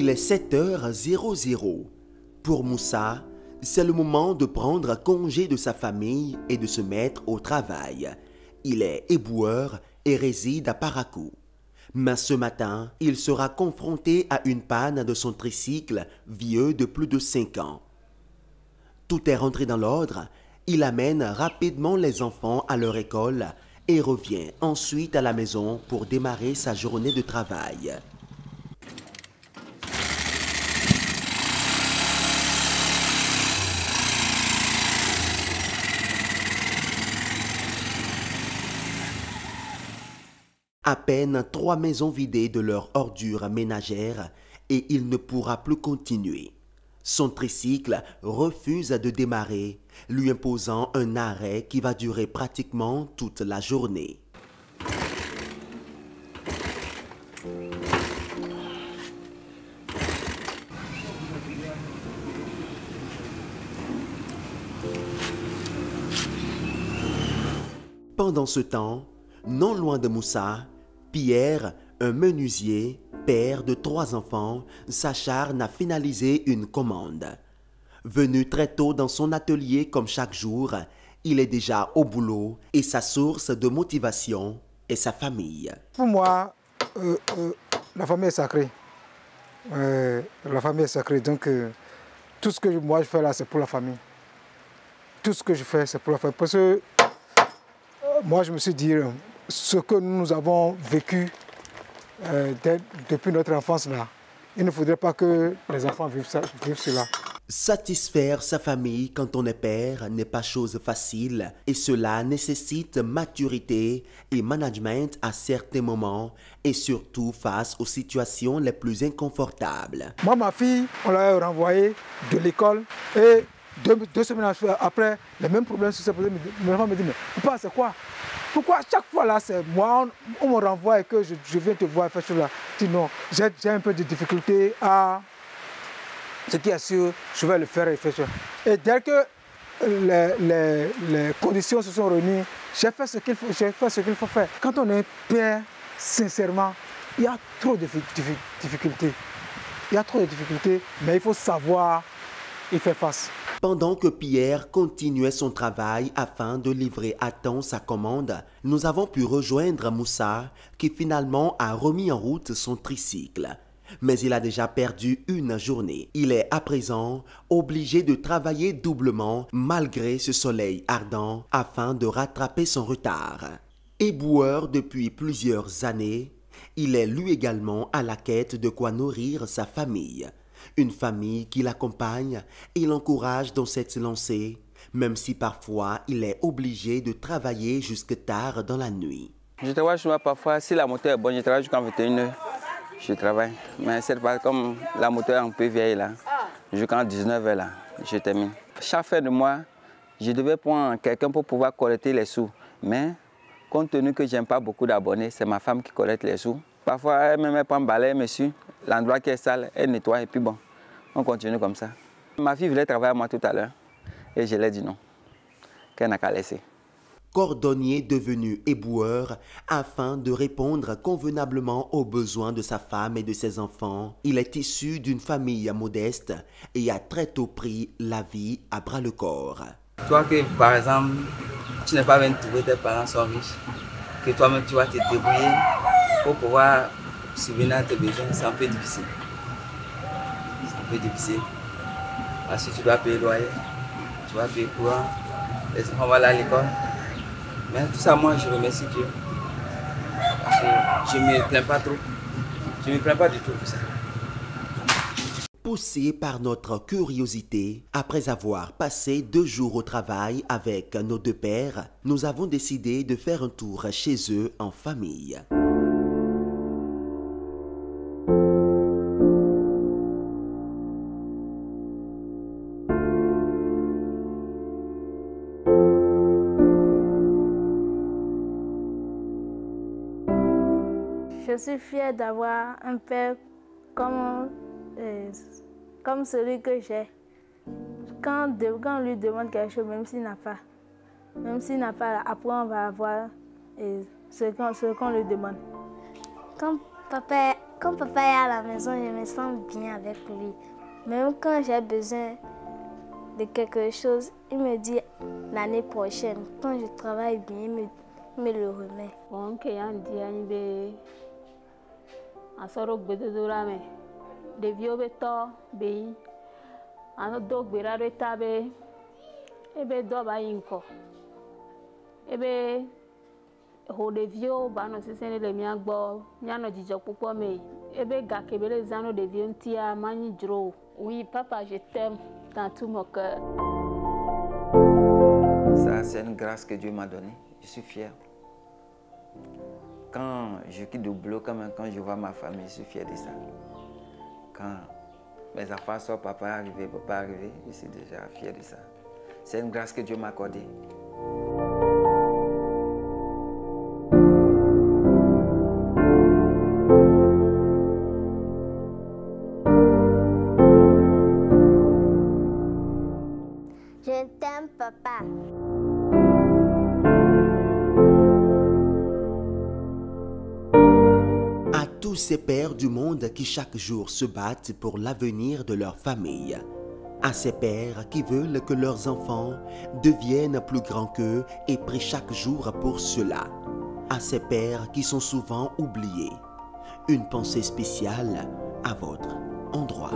Il est 7h00. Pour Moussa, c'est le moment de prendre congé de sa famille et de se mettre au travail. Il est éboueur et réside à Parakou. Mais ce matin, il sera confronté à une panne de son tricycle vieux de plus de 5 ans. Tout est rentré dans l'ordre, il amène rapidement les enfants à leur école et revient ensuite à la maison pour démarrer sa journée de travail. À peine 3 maisons vidées de leurs ordures ménagères et il ne pourra plus continuer. Son tricycle refuse de démarrer, lui imposant un arrêt qui va durer pratiquement toute la journée. Pendant ce temps, non loin de Moussa, Pierre, un menuisier, père de 3 enfants, s'acharne à finaliser une commande. Venu très tôt dans son atelier comme chaque jour, il est déjà au boulot et sa source de motivation est sa famille. Pour moi, la famille est sacrée. La famille est sacrée, donc tout ce que moi je fais là, c'est pour la famille. Tout ce que je fais, c'est pour la famille. Parce que moi, je me suis dit, ce que nous avons vécu depuis notre enfance là, il ne faudrait pas que les enfants vivent cela. Satisfaire sa famille quand on est père n'est pas chose facile et cela nécessite maturité et management à certains moments et surtout face aux situations les plus inconfortables. Moi, ma fille, on l'a renvoyée de l'école et deux semaines après, les mêmes problèmes se sont posés. Mes enfants me disent, mais papa, c'est quoi? Pourquoi chaque fois là, c'est moi, on me renvoie et que je viens te voir faire cela? Je dis non, j'ai un peu de difficulté à ce qui est sûr, je vais le faire et faire cela. Et dès que les conditions se sont réunies, j'ai fait ce qu'il faut faire. Quand on est père, sincèrement, il y a trop de difficultés. Il y a trop de difficultés, mais il faut savoir y faire face. Pendant que Pierre continuait son travail afin de livrer à temps sa commande, nous avons pu rejoindre Moussa qui finalement a remis en route son tricycle. Mais il a déjà perdu une journée. Il est à présent obligé de travailler doublement malgré ce soleil ardent afin de rattraper son retard. Éboueur depuis plusieurs années, il est lui également à la quête de quoi nourrir sa famille. Une famille qui l'accompagne et l'encourage dans cette lancée, même si parfois il est obligé de travailler jusque tard dans la nuit. Je travaille chez moi parfois, si la moto est bonne, je travaille jusqu'à 21h. Je travaille. Mais cette fois, comme la moto est un peu vieille là, jusqu'à 19h là, je termine. Chaque fin de mois, je devais prendre quelqu'un pour pouvoir collecter les sous. Mais compte tenu que je n'aime pas beaucoup d'abonnés, c'est ma femme qui collecte les sous. Parfois, elle me prend balai, monsieur, l'endroit qui est sale, elle nettoie et puis bon, on continue comme ça. Ma fille voulait travailler à moi tout à l'heure et je lui ai dit non, qu'elle n'a qu'à laisser. Cordonnier devenu éboueur afin de répondre convenablement aux besoins de sa femme et de ses enfants. Il est issu d'une famille modeste et a très tôt pris la vie à bras-le-corps. Toi que par exemple, tu n'es pas venu trouver tes parents sont riches, que toi-même tu vas te débrouiller pour pouvoir subvenir à tes besoins, c'est un peu difficile. C'est un peu difficile. Parce que tu dois payer le loyer, tu dois payer le courant, les enfants vont aller à l'école. Mais tout ça, moi, je remercie Dieu. Parce que je ne me plains pas trop. Je ne me plains pas du tout pour ça. Poussé par notre curiosité, après avoir passé 2 jours au travail avec nos 2 pères, nous avons décidé de faire un tour chez eux en famille. Je suis fière d'avoir un père comme celui que j'ai. Quand on lui demande quelque chose, même s'il n'a pas, après on va avoir ce qu'on lui demande. Quand papa Quand papa est à la maison, je me sens bien avec lui. Même quand j'ai besoin de quelque chose, il me dit l'année prochaine. Quand je travaille bien, il me le remet. Bon, que y'en dit, y'en be, en sort de la main, des vieux bétons, béi, en dog béra de tabe, et bé doba inko, et bé, ho de vieux, bano si c'est le mien bo, y'en dit jo pour me, et bé gars que bé les anneaux de vieux tia mani dro. Oui, papa, je t'aime dans tout mon cœur. Ça, c'est une grâce que Dieu m'a donnée. Je suis fier. Quand je quitte le boulot, quand je vois ma famille, je suis fier de ça. Quand mes enfants sortent, papa est arrivé, je suis déjà fier de ça. C'est une grâce que Dieu m'a accordée. Je t'aime, papa. À tous ces pères du monde qui chaque jour se battent pour l'avenir de leur famille, à ces pères qui veulent que leurs enfants deviennent plus grands qu'eux et prient chaque jour pour cela, à ces pères qui sont souvent oubliés, une pensée spéciale à votre endroit.